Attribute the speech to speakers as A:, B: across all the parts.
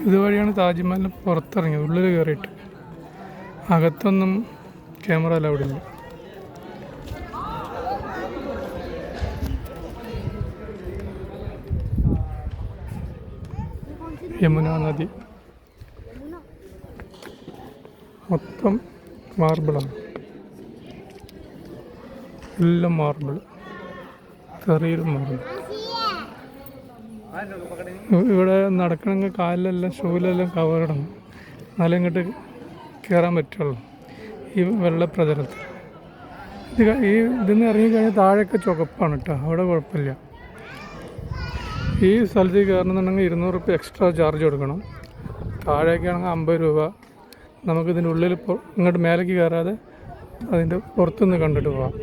A: ഇതുവഴിയാണ് താജ്മഹലിന് പുറത്തിറങ്ങിയത്. ഉള്ളിൽ കയറിയിട്ട് അകത്തൊന്നും ക്യാമറ അലൗഡ് ഇല്ല. യമുന നദി മൊത്തം മാർബിളാണ്, എല്ലാം മാർബിൾ, ചെറിയൊരു മാർബിൾ. ഇവിടെ നടക്കണമെങ്കിൽ കാലിലെല്ലാം ഷൂവിലെല്ലാം കവറിടണം, എന്നാലും ഇങ്ങോട്ട് കയറാൻ പറ്റുള്ളൂ ഈ വെള്ളപ്രതലത്തിൽ. ഇതിന്ന് ഇറങ്ങിക്കഴിഞ്ഞാൽ താഴെയൊക്കെ ചുവപ്പാണ് കേട്ടോ, അവിടെ കുഴപ്പമില്ല. ഈ സ്ഥലത്തേക്ക് കയറണമെന്നുണ്ടെങ്കിൽ 200 രൂപ എക്സ്ട്രാ ചാർജ് കൊടുക്കണം. താഴേക്കാണെങ്കിൽ 50 രൂപ. നമുക്കിതിൻ്റെ ഉള്ളിൽ ഇങ്ങോട്ട് മേലേക്ക് കയറാതെ അതിൻ്റെ പുറത്തുനിന്ന് കണ്ടിട്ട് പോകാം.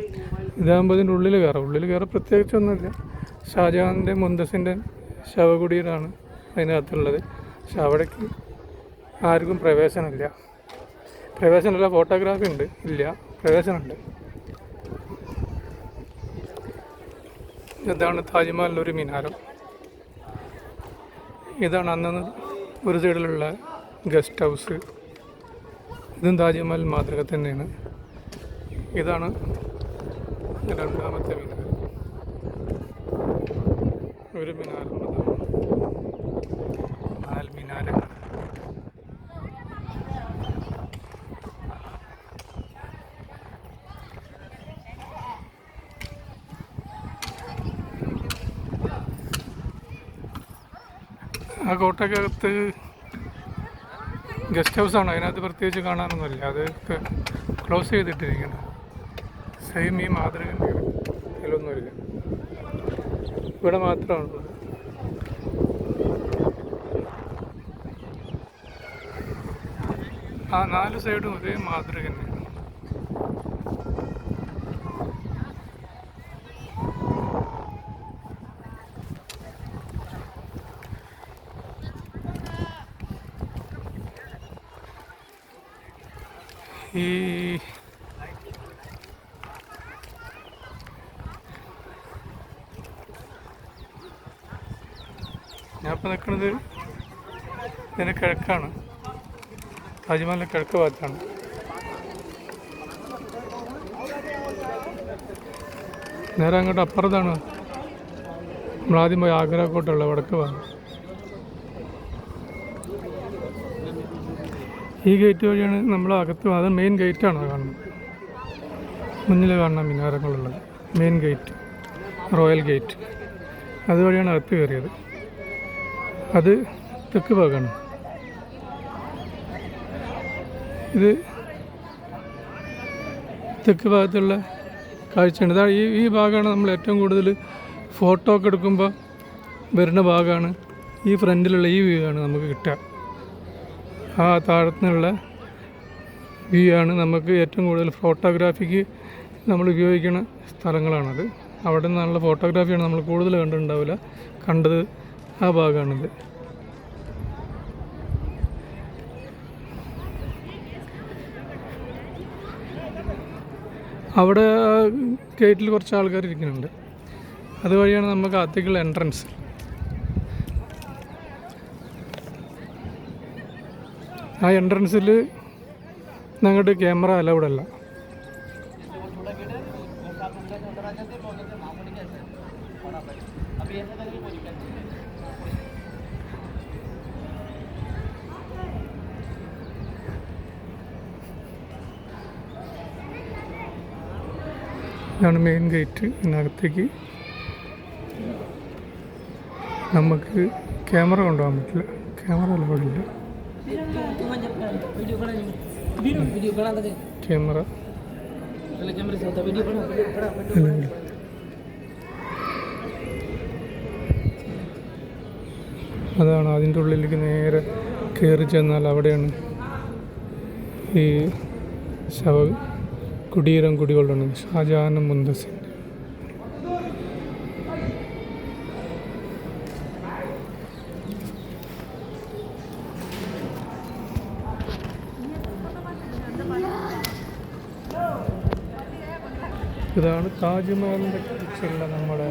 A: ഇതാകുമ്പോൾ ഇതിൻ്റെ ഉള്ളിൽ കയറാം. പ്രത്യേകിച്ചൊന്നുമില്ല. ഷാജഹാൻ്റെ മുന്തസിൻ്റെ ശവകുടീരാണ് അതിനകത്തുള്ളത്. പക്ഷെ അവിടേക്ക് ആർക്കും പ്രവേശനമില്ല. ഫോട്ടോഗ്രാഫി ഉണ്ട്, ഇല്ല, പ്രവേശനമുണ്ട്. ഇതാണ് താജ്മഹലിൻ്റെ ഒരു മിനാരം. ഇതാണ് അന്ന് ഒരു സൈഡിലുള്ള ഗസ്റ്റ് ഹൗസ്. ഇതും താജ്മഹൽ മാതൃക തന്നെയാണ്. ഇതാണ് രണ്ടാമത്തെ മിനാരം. ഒരു മിനാരം, നാല് മിനാരങ്ങൾ. ആ കോട്ടയ്ക്കകത്ത് ഗസ്റ്റ് ഹൗസാണ്. അതിനകത്ത് പ്രത്യേകിച്ച് കാണാനൊന്നുമില്ല, അത് ക്ലോസ് ചെയ്തിട്ടിരിക്കണം. സെയിം ഈ മാതൃക ഇതിലൊന്നുമില്ല, ഇവിടെ മാത്രമാണുള്ളത്. ആ 4 സൈഡും ഒരേ മാതൃക തന്നെയാണ്. ഞാനിപ്പോൾ നിൽക്കുന്നത് ഇതിൻ്റെ കിഴക്കാണ്, താജ്മഹലിൻ്റെ കിഴക്ക് ഭാഗത്താണ്. നേരെ അങ്ങോട്ട് അപ്പുറത്താണ് നമ്മളാദ്യം പോയി ആഗ്ര കോട്ടുള്ള വടക്ക് ഭാഗം. ഈ ഗേറ്റ് വഴിയാണ് നമ്മൾ അകത്ത്, അത് മെയിൻ ഗേറ്റാണ് കാണുന്നത്. മുന്നിൽ കാണുന്ന മിനാരങ്ങളുള്ളത് മെയിൻ ഗേറ്റ്, റോയൽ ഗേറ്റ്. അതുവഴിയാണ് അകത്ത് കയറിയത്. അത് തെക്ക് ഭാഗമാണ്. ഇത് തെക്ക് ഭാഗത്തുള്ള കാഴ്ചയാണ്. ഇതാ ഈ ഭാഗമാണ് നമ്മൾ ഏറ്റവും കൂടുതൽ ഫോട്ടോ ഒക്കെ എടുക്കുമ്പോൾ വരുന്ന ഭാഗമാണ്. ഈ ഫ്രണ്ടിലുള്ള ഈ വ്യൂ ആണ് നമുക്ക് കിട്ടുക. ആ താഴത്തുനിന്നുള്ള വ്യൂ ആണ് നമുക്ക് ഏറ്റവും കൂടുതൽ ഫോട്ടോഗ്രാഫിക്ക് നമ്മൾ ഉപയോഗിക്കുന്ന സ്ഥലങ്ങളാണത്. അവിടെ നിന്നുള്ള ഫോട്ടോഗ്രാഫിയാണ് നമ്മൾ കൂടുതൽ കണ്ടിട്ടുണ്ടാവില്ല. കണ്ടത് ആ ഭാഗമാണിത്. അവിടെ ഗേറ്റിൽ കുറച്ച് ആൾക്കാർ ഇരിക്കുന്നുണ്ട്. അതുവഴിയാണ് നമുക്ക് അകത്തേക്കുള്ള എൻട്രൻസ്. ആ എൻട്രൻസിൽ ഞങ്ങളുടെ ക്യാമറ അലൗഡ് അല്ല. ഇതാണ് മെയിൻ ഗേറ്റ്. ഇതിനകത്തേക്ക് നമുക്ക് ക്യാമറ കൊണ്ടുപോകാൻ പറ്റില്ല, ക്യാമറ അലൗഡ് ഇല്ല. ക്യാമറ അതാണ്. അതിൻ്റെ ഉള്ളിലേക്ക് നേരെ കയറി ചെന്നാൽ അവിടെയാണ് ഈ ശവ കുടീരം കുടികൊള്ളുന്നത്, ഷാജഹാനും മുന്തസിൻ്റെ. ഇതാണ് താജ്മഹലിനെ കുറിച്ചുള്ള നമ്മുടെ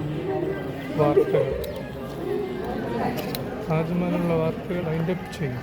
A: വാർത്തകൾ. താജ്മഹലിലുള്ള വാർത്തകൾ അതിൻ്റെ ചെയ്യും.